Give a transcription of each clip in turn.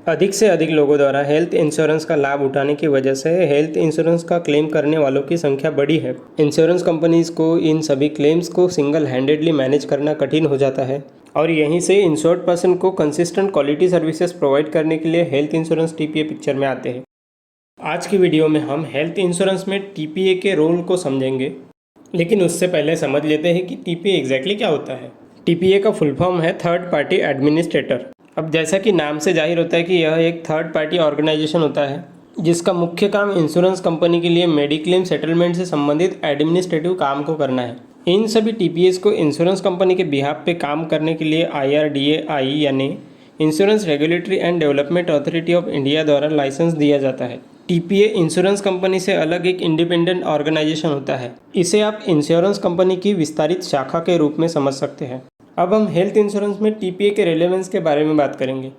अधिक से अधिक लोगों द्वारा हेल्थ इंश्योरेंस का लाभ उठाने की वजह से हेल्थ इंश्योरेंस का क्लेम करने वालों की संख्या बढ़ी है। इंश्योरेंस कंपनीज को इन सभी क्लेम्स को सिंगल हैंडेडली मैनेज करना कठिन हो जाता है और यहीं से इंश्योर्ड पर्सन को कंसिस्टेंट क्वालिटी सर्विसेज प्रोवाइड करने के लिए हेल्थ इंश्योरेंस टीपीए पिक्चर में आते हैं। आज की वीडियो में हम हेल्थ इंश्योरेंस में टीपीए के रोल को समझेंगे, लेकिन उससे पहले समझ लेते हैं कि टीपीए एग्जैक्टली क्या होता है। टीपीए का फुल फॉर्म है थर्ड पार्टी एडमिनिस्ट्रेटर। अब जैसा कि नाम से जाहिर होता है कि यह एक थर्ड पार्टी ऑर्गेनाइजेशन होता है जिसका मुख्य काम इंश्योरेंस कंपनी के लिए मेडिक्लेम सेटलमेंट से संबंधित एडमिनिस्ट्रेटिव काम को करना है। इन सभी टीपीएस को इंश्योरेंस कंपनी के बिहाफ पे काम करने के लिए IRDAI यानी insurance regulatory and development authority of India द्वारा लाइसेंस दिया जाता है। टीपीए इंश्योरेंस कंपनी से अलग एक इंडिपेंडेंट ऑर्गेनाइजेशन होता है। इसे आप इंश्योरेंस कंपनी की विस्तारित शाखा के रूप में समझ सकते हैं। अब हम हेल्थ इंश्योरेंस में टीपीए के रेलेवेंस के बारे में बात करेंगे,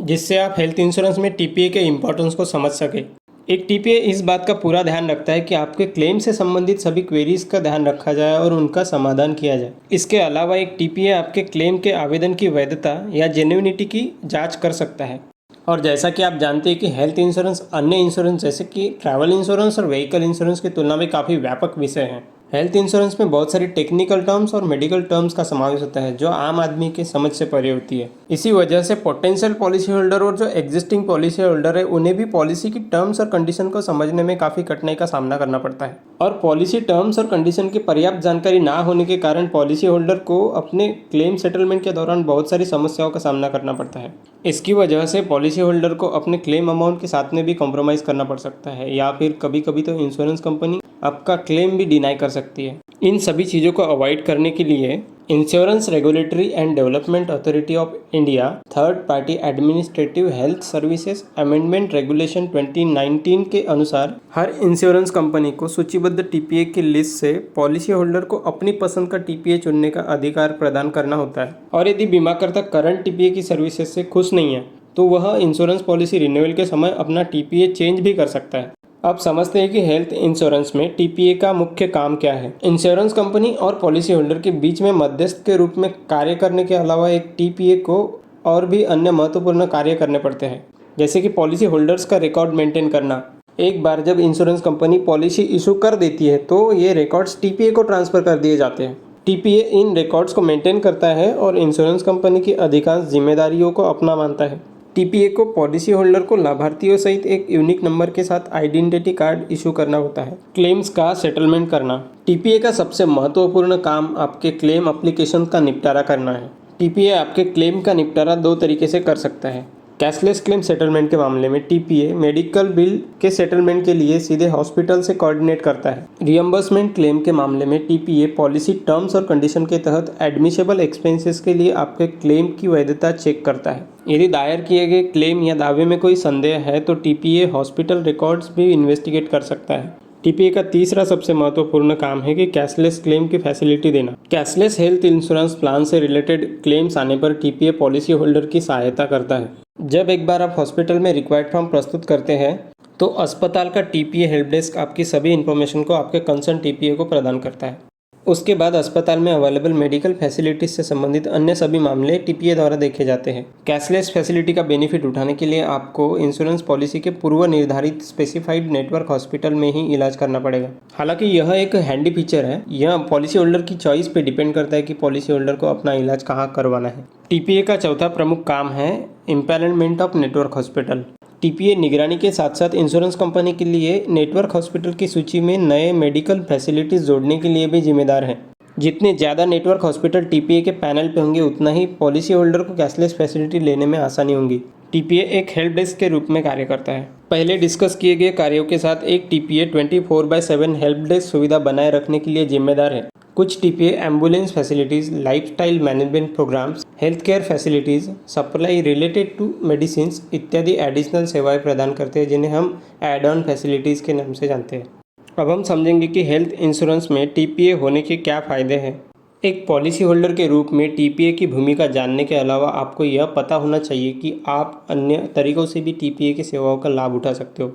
जिससे आप हेल्थ इंश्योरेंस में टीपीए के इम्पोर्टेंस को समझ सकें। एक टीपीए इस बात का पूरा ध्यान रखता है कि आपके क्लेम से संबंधित सभी क्वेरीज का ध्यान रखा जाए और उनका समाधान किया जाए। इसके अलावा एक टीपीए आपके क्लेम के आवेदन की वैधता या जेन्युइनिटी की जांच कर सकता है। और जैसा कि आप जानते हैं कि हेल्थ इंश्योरेंस अन्य इंश्योरेंस जैसे कि ट्रैवल इंश्योरेंस और व्हीकल इंश्योरेंस की तुलना में काफ़ी व्यापक विषय है। हेल्थ इंश्योरेंस में बहुत सारी टेक्निकल टर्म्स और मेडिकल टर्म्स का समावेश होता है जो आम आदमी के समझ से परे होती है। इसी वजह से पोटेंशियल पॉलिसी होल्डर और जो एग्जिस्टिंग पॉलिसी होल्डर है उन्हें भी पॉलिसी की टर्म्स और कंडीशन को समझने में काफ़ी कठिनाई का सामना करना पड़ता है। और पॉलिसी टर्म्स और कंडीशन की पर्याप्त जानकारी ना होने के कारण पॉलिसी होल्डर को अपने क्लेम सेटलमेंट के दौरान बहुत सारी समस्याओं का सामना करना पड़ता है। इसकी वजह से पॉलिसी होल्डर को अपने क्लेम अमाउंट के साथ में भी कॉम्प्रोमाइज़ करना पड़ सकता है या फिर कभी कभी तो इंश्योरेंस कंपनी आपका क्लेम भी डिनाई कर सकती है। इन सभी चीज़ों को अवॉइड करने के लिए insurance regulatory and development authority of India third party administrative health services amendment regulation 2019 के अनुसार हर इंश्योरेंस कंपनी को सूचीबद्ध टीपीए की लिस्ट से पॉलिसी होल्डर को अपनी पसंद का टीपीए चुनने का अधिकार प्रदान करना होता है। और यदि बीमाकर्ता करंट टीपीए की सर्विसेज से खुश नहीं है तो वह इंश्योरेंस पॉलिसी रिन्यूअल के समय अपना टीपीए चेंज भी कर सकता है। अब समझते हैं कि हेल्थ इंश्योरेंस में टीपीए का मुख्य काम क्या है। इंश्योरेंस कंपनी और पॉलिसी होल्डर के बीच में मध्यस्थ के रूप में कार्य करने के अलावा एक टीपीए को और भी अन्य महत्वपूर्ण कार्य करने पड़ते हैं, जैसे कि पॉलिसी होल्डर्स का रिकॉर्ड मेंटेन करना। एक बार जब इंश्योरेंस कंपनी पॉलिसी इशू कर देती है तो ये रिकॉर्ड्स टीपीए को ट्रांसफ़र कर दिए जाते हैं। टीपीए इन रिकॉर्ड्स को मेंटेन करता है और इंश्योरेंस कंपनी की अधिकांश जिम्मेदारियों को अपना मानता है। टीपीए को पॉलिसी होल्डर को लाभार्थियों सहित एक यूनिक नंबर के साथ आइडेंटिटी कार्ड इशू करना होता है। क्लेम्स का सेटलमेंट करना। टीपीए का सबसे महत्वपूर्ण काम आपके क्लेम एप्लीकेशन का निपटारा करना है। टीपीए आपके क्लेम का निपटारा दो तरीके से कर सकता है। कैशलेस क्लेम सेटलमेंट के मामले में टीपीए मेडिकल बिल के सेटलमेंट के लिए सीधे हॉस्पिटल से कोऑर्डिनेट करता है। रियम्बर्समेंट क्लेम के मामले में टीपीए पॉलिसी टर्म्स और कंडीशन के तहत एडमिशेबल एक्सपेंसेस के लिए आपके क्लेम की वैधता चेक करता है। यदि दायर किए गए क्लेम या दावे में कोई संदेह है तो टीपीए हॉस्पिटल रिकॉर्ड्स भी इन्वेस्टिगेट कर सकता है। टीपीए का तीसरा सबसे महत्वपूर्ण काम है कि कैशलेस क्लेम की फैसिलिटी देना। कैशलेस हेल्थ इंश्योरेंस प्लान से रिलेटेड क्लेम्स आने पर टीपीए पॉलिसी होल्डर की सहायता करता है। जब एक बार आप हॉस्पिटल में रिक्वायर्ड फॉर्म प्रस्तुत करते हैं तो अस्पताल का टीपीए हेल्प डेस्क आपकी सभी इन्फॉर्मेशन को आपके कंसर्न टीपीए को प्रदान करता है। उसके बाद अस्पताल में अवेलेबल मेडिकल फैसिलिटीज से संबंधित अन्य सभी मामले टीपीए द्वारा देखे जाते हैं। कैशलेस फैसिलिटी का बेनिफिट उठाने के लिए आपको इंश्योरेंस पॉलिसी के पूर्व निर्धारित स्पेसिफाइड नेटवर्क हॉस्पिटल में ही इलाज करना पड़ेगा। हालांकि यह एक हैंडी फीचर है, यह पॉलिसी होल्डर की चॉइस पे डिपेंड करता है कि पॉलिसी होल्डर को अपना इलाज कहाँ करवाना है। टीपीए का चौथा प्रमुख काम है empanelment of network hospital. TPA निगरानी के साथ साथ इंश्योरेंस कंपनी के लिए नेटवर्क हॉस्पिटल की सूची में नए मेडिकल फैसिलिटीज़ जोड़ने के लिए भी जिम्मेदार है। जितने ज़्यादा नेटवर्क हॉस्पिटल टीपीए के पैनल पे होंगे उतना ही पॉलिसी होल्डर को कैशलेस फैसिलिटी लेने में आसानी होगी। टीपीए एक हेल्प डेस्क के रूप में कार्य करता है। पहले डिस्कस किए गए कार्यों के साथ एक टीपीए 24/7 हेल्प डेस्क सुविधा बनाए रखने के लिए जिम्मेदार है। कुछ TPA ambulance facilities, lifestyle management programmes, health care facilities, supply related to medicines इत्यादि एडिशनल सेवाएं प्रदान करते हैं जिन्हें हम एड ऑन फैसिलिटीज़ के नाम से जानते हैं। अब हम समझेंगे कि हेल्थ इंश्योरेंस में टीपीए होने के क्या फ़ायदे हैं। एक पॉलिसी होल्डर के रूप में टीपीए की भूमिका जानने के अलावा आपको यह पता होना चाहिए कि आप अन्य तरीक़ों से भी टीपीए की सेवाओं का लाभ उठा सकते हो।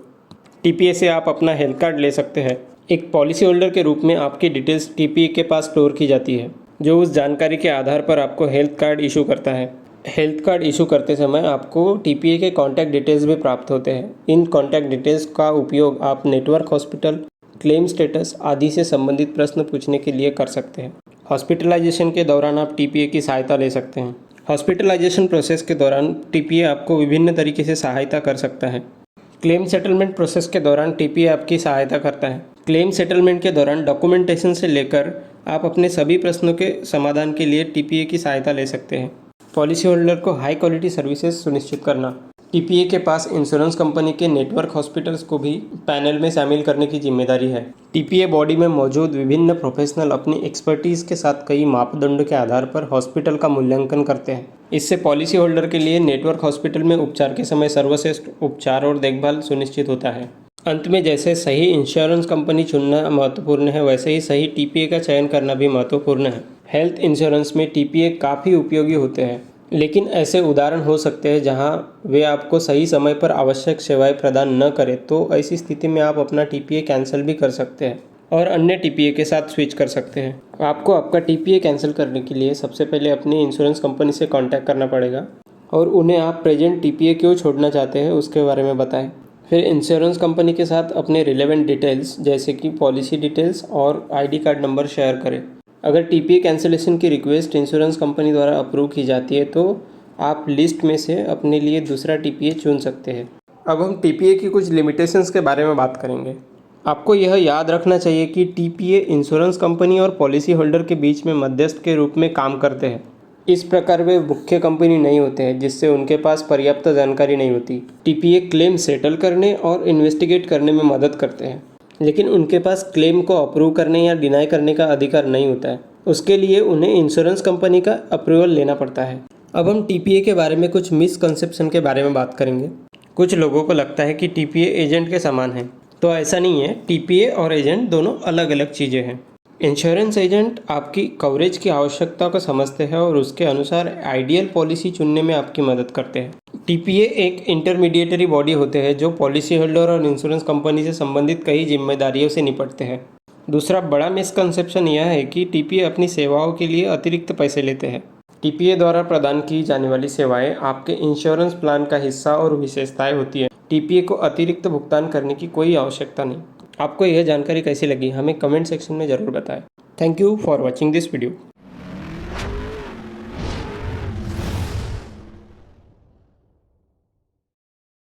टीपीए से आप अपना हेल्थ कार्ड ले सकते हैं। एक पॉलिसी होल्डर के रूप में आपकी डिटेल्स टीपीए के पास स्टोर की जाती है जो उस जानकारी के आधार पर आपको हेल्थ कार्ड इशू करता है। हेल्थ कार्ड इशू करते समय आपको टीपीए के कॉन्टैक्ट डिटेल्स भी प्राप्त होते हैं। इन कॉन्टैक्ट डिटेल्स का उपयोग आप नेटवर्क हॉस्पिटल, क्लेम स्टेटस आदि से संबंधित प्रश्न पूछने के लिए कर सकते हैं। हॉस्पिटलाइजेशन के दौरान आप टीपीए की सहायता ले सकते हैं। हॉस्पिटलाइजेशन प्रोसेस के दौरान टीपीए आपको विभिन्न तरीके से सहायता कर सकता है। क्लेम सेटलमेंट प्रोसेस के दौरान टीपीए आपकी सहायता करता है। क्लेम सेटलमेंट के दौरान डॉक्यूमेंटेशन से लेकर आप अपने सभी प्रश्नों के समाधान के लिए टीपीए की सहायता ले सकते हैं। पॉलिसी होल्डर को हाई क्वालिटी सर्विसेज सुनिश्चित करना। टीपीए के पास इंश्योरेंस कंपनी के नेटवर्क हॉस्पिटल्स को भी पैनल में शामिल करने की जिम्मेदारी है। टीपीए बॉडी में मौजूद विभिन्न प्रोफेशनल अपनी एक्सपर्टीज के साथ कई मापदंडों के आधार पर हॉस्पिटल का मूल्यांकन करते हैं। इससे पॉलिसी होल्डर के लिए नेटवर्क हॉस्पिटल में उपचार के समय सर्वश्रेष्ठ उपचार और देखभाल सुनिश्चित होता है। अंत में जैसे सही इंश्योरेंस कंपनी चुनना महत्वपूर्ण है, वैसे ही सही टीपीए का चयन करना भी महत्वपूर्ण है। हेल्थ इंश्योरेंस में टीपीए काफ़ी उपयोगी होते हैं, लेकिन ऐसे उदाहरण हो सकते हैं जहां वे आपको सही समय पर आवश्यक सेवाएं प्रदान न करें, तो ऐसी स्थिति में आप अपना टीपीए कैंसिल भी कर सकते हैं और अन्य टीपीए के साथ स्विच कर सकते हैं। आपको आपका टीपीए कैंसिल करने के लिए सबसे पहले अपनी इंश्योरेंस कंपनी से कॉन्टैक्ट करना पड़ेगा और उन्हें आप प्रेजेंट टीपीए क्यों छोड़ना चाहते हैं उसके बारे में बताएं। फिर इंश्योरेंस कंपनी के साथ अपने रिलेवेंट डिटेल्स जैसे कि पॉलिसी डिटेल्स और आईडी कार्ड नंबर शेयर करें। अगर टीपीए कैंसिलेशन की रिक्वेस्ट इंश्योरेंस कंपनी द्वारा अप्रूव की जाती है तो आप लिस्ट में से अपने लिए दूसरा टीपीए चुन सकते हैं। अब हम टीपीए की कुछ लिमिटेशंस के बारे में बात करेंगे। आपको यह याद रखना चाहिए कि टीपीए इंश्योरेंस कंपनी और पॉलिसी होल्डर के बीच में मध्यस्थ के रूप में काम करते हैं। इस प्रकार वे मुख्य कंपनी नहीं होते हैं, जिससे उनके पास पर्याप्त जानकारी नहीं होती। टीपीए क्लेम सेटल करने और इन्वेस्टिगेट करने में मदद करते हैं, लेकिन उनके पास क्लेम को अप्रूव करने या डिनाई करने का अधिकार नहीं होता है। उसके लिए उन्हें इंश्योरेंस कंपनी का अप्रूवल लेना पड़ता है। अब हम टीपीए के बारे में कुछ मिसकंसेप्शन के बारे में बात करेंगे। कुछ लोगों को लगता है कि टीपीए एजेंट के समान है, तो ऐसा नहीं है। टीपीए और एजेंट दोनों अलग अलग चीज़ें हैं। इंश्योरेंस एजेंट आपकी कवरेज की आवश्यकता को समझते हैं और उसके अनुसार आइडियल पॉलिसी चुनने में आपकी मदद करते हैं। टीपीए एक इंटरमीडिएटरी बॉडी होते हैं जो पॉलिसी होल्डर और इंश्योरेंस कंपनी से संबंधित कई जिम्मेदारियों से निपटते हैं। दूसरा बड़ा मिसकंसेप्शन यह है कि टीपीए अपनी सेवाओं के लिए अतिरिक्त पैसे लेते हैं। टीपीए द्वारा प्रदान की जाने वाली सेवाएं आपके इंश्योरेंस प्लान का हिस्सा और विशेषताएं होती है। टीपीए को अतिरिक्त भुगतान करने की कोई आवश्यकता नहीं। आपको यह जानकारी कैसी लगी हमें कमेंट सेक्शन में ज़रूर बताएं। Thank you for watching this video.